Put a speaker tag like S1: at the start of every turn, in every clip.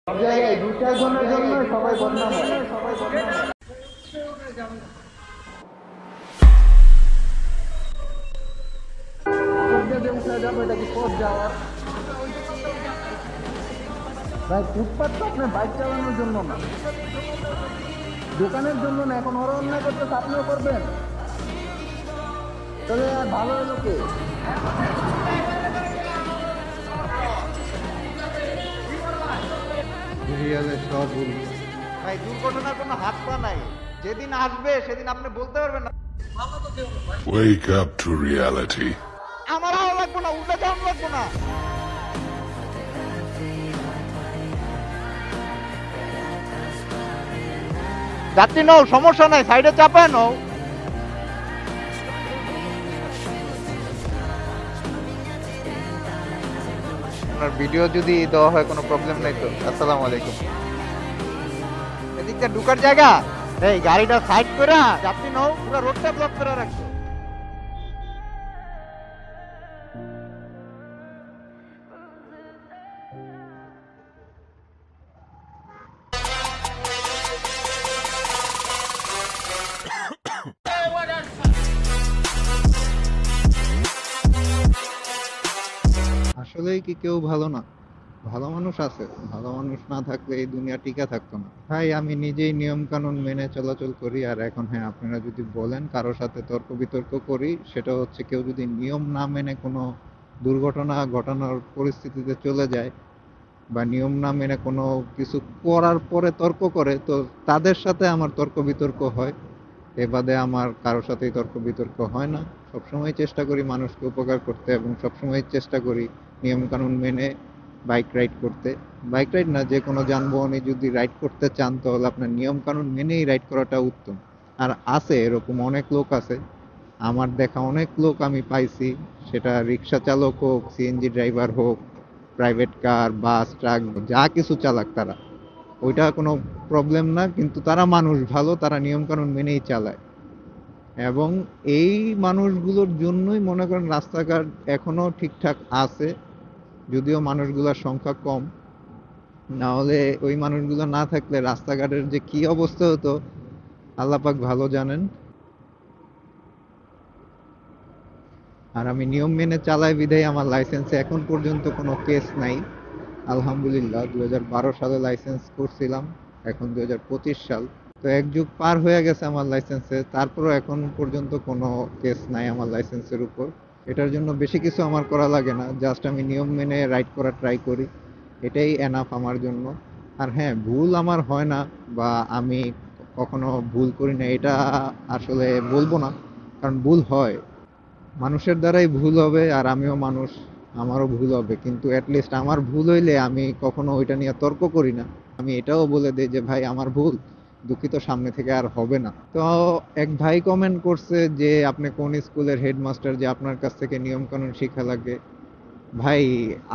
S1: সব জায়গায় 2-4 জনের জন্য সবাই বদনাম হয়। ভাই ফুটপাত তো আপনার বাইক চালানোর জন্য না, দোকানের জন্য না। এখন ওরা অন্যায় করতে আপনিও করবেন, তাহলে আর ভালো হলো কে?
S2: সব ভুল।
S3: ভাই দুর্ঘটনার কোনো হাত পা নাই, যেদিন আসবে সেদিন আপনি বলতে পারবেন না।
S4: Wake up to reality.
S3: আমার ভালো লাগবো না, উল্টা যাওয়া লাগবো না। যাত্রী নও, সমস্যা নাই, সাইডে চাপায় নও। আপনার ভিডিও যদি দেওয়া হয় কোনো প্রবলেম নাই তো? আসসালামু আলাইকুম। এদিকটা ঢুকার জায়গা, এই গাড়িটা সাইড করে যাত্রী নও, পুরো রোডটা ব্লক করে রাখছো।
S2: আসলেই কি কেউ ভালো না? ভালো মানুষ আছে, ভালো মানুষ না থাকলে এই দুনিয়া টিকে থাকতো না। ভাই আমি নিজেই নিয়ম কানুন মেনে চলাচল করি। আর এখন হ্যাঁ, আপনারা যদি বলেন কারোর সাথে তর্ক বিতর্ক করি, সেটা হচ্ছে কেউ যদি নিয়ম না মেনে কোনো দুর্ঘটনা ঘটানোর পরিস্থিতিতে চলে যায় বা নিয়ম না মেনে কোনো কিছু করার পরে তর্ক করে, তো তাদের সাথে আমার তর্ক বিতর্ক হয়। এ বাদে আমার কারোর সাথেই তর্ক বিতর্ক হয় না। সবসময় চেষ্টা করি মানুষকে উপকার করতে এবং সবসময় চেষ্টা করি নিয়ম কানুন মেনে বাইক রাইড করতে। বাইক রাইড না, যে কোনো যানবাহনে যদি রাইড করতে চান তাহলে আপনার নিয়ম কানুন মেনেই রাইড করাটা উত্তম। আর আছে এরকম অনেক লোক আছে, আমার দেখা অনেক লোক আমি পাইছি, সেটা রিক্সা চালক হোক, সিএনজি ড্রাইভার হোক, প্রাইভেট কার, বাস, ট্রাক, যা কিছু চালাক তারা, ওইটা কোনো প্রবলেম না, কিন্তু তারা মানুষ ভালো, তারা নিয়ম কানুন মেনেই চালায়। এবং এই মানুষগুলোর জন্যই মনে করেন রাস্তাঘাট এখনো ঠিকঠাক আছে, যদিও মানুষগুলোর সংখ্যা কম। না হলে ওই মানুষগুলো না থাকলে রাস্তাঘাটের যে কি অবস্থা হতো আল্লাহ পাক ভালো জানেন। আর আমি নিয়ম মেনে চালাই বিধায় আমার লাইসেন্সে এখন পর্যন্ত কোনো কেস নাই, আলহামদুলিল্লাহ। 2012 সালে লাইসেন্স করছিলাম, এখন 2025 সাল, তো এক যুগ পার হয়ে গেছে আমার লাইসেন্সে, তারপরও এখন পর্যন্ত কোনো কেস নাই আমার লাইসেন্সের উপর। এটার জন্য বেশি কিছু আমার করা লাগে না, জাস্ট আমি নিয়ম মেনে রাইড করার ট্রাই করি, এটাই এনাফ আমার জন্য। আর হ্যাঁ, ভুল আমার হয় না বা আমি কখনো ভুল করি না এটা আসলে বলবো না, কারণ ভুল হয়, মানুষের দ্বারাই ভুল হবে। আর আমিও মানুষ, আমারও ভুল হবে, কিন্তু অ্যাটলিস্ট আমার ভুল হইলে আমি কখনো ওইটা নিয়ে তর্ক করি না। আমি এটাও বলে দিই যে ভাই আমার ভুল, দুঃখিত, সামনে থেকে আর হবে না। তো এক ভাই কমেন্ট করছে যে আপনি কোন স্কুলের হেডমাস্টার যে আপনার কাছ থেকে নিয়ম কানুন শিখা লাগে। ভাই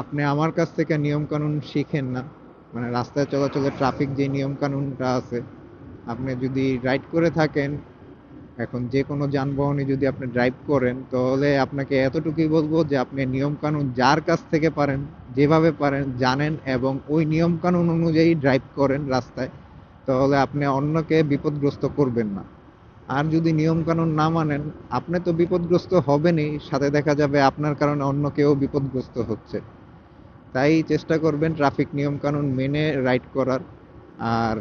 S2: আপনি আমার কাছ থেকে নিয়ম কানুন শিখেন না, মানে রাস্তায় চলাচলের ট্রাফিক যে নিয়ম কানুনটা আছে, আপনি যদি রাইড করে থাকেন, এখন যে কোনো যানবাহনে যদি আপনি ড্রাইভ করেন, তাহলে আপনাকে এতটুকুই বলবো যে আপনি নিয়ম কানুন যার কাছ থেকে পারেন, যেভাবে পারেন জানেন এবং ওই নিয়ম কানুন অনুযায়ী ড্রাইভ করেন রাস্তায়, তাহলে আপনি অন্যকে বিপদগ্রস্ত করবেন না। আর যদি নিয়ম কানুন না মানেন, আপনি তো বিপদগ্রস্ত হবেনই, সাথে দেখা যাবে আপনার কারণে অন্য কেউ বিপদগ্রস্ত হচ্ছে। তাই চেষ্টা করবেন ট্রাফিক নিয়ম কানুন মেনে রাইড করার। আর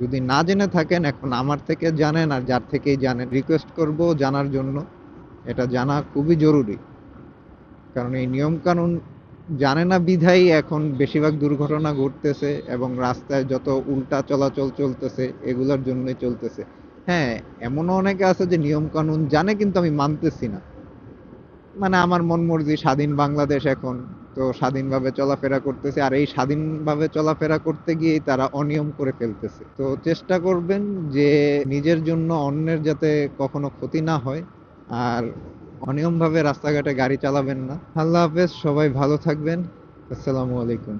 S2: যদি না জেনে থাকেন, এখন আমার থেকে জানেন, আর যার থেকেই জানেন রিকোয়েস্ট করব জানার জন্য, এটা জানা খুবই জরুরি। কারণ এই নিয়ম কানুন জানে না বিধায় এখন বেশিরভাগ দুর্ঘটনা ঘটতেছে এবং রাস্তায় যত উল্টা চলাচল চলতেছে এগুলোর জন্যই চলতেছে। হ্যাঁ, এমনও অনেকে আছে যে নিয়ম কানুন জানে কিন্তু আমি মানতেছি না, মানে আমার মন মর্জি, স্বাধীন বাংলাদেশ এখন, তো স্বাধীনভাবে চলাফেরা করতেছে, আর এই স্বাধীনভাবে চলাফেরা করতে গিয়েই তারা অনিয়ম করে ফেলতেছে। তো চেষ্টা করবেন যে নিজের জন্য অন্যের যাতে কখনো ক্ষতি না হয়, আর অনিয়মভাবে রাস্তাঘাটে গাড়ি চালাবেন না। আল্লাহ হাফেজ, সবাই ভালো থাকবেন। আসসালামু আলাইকুম।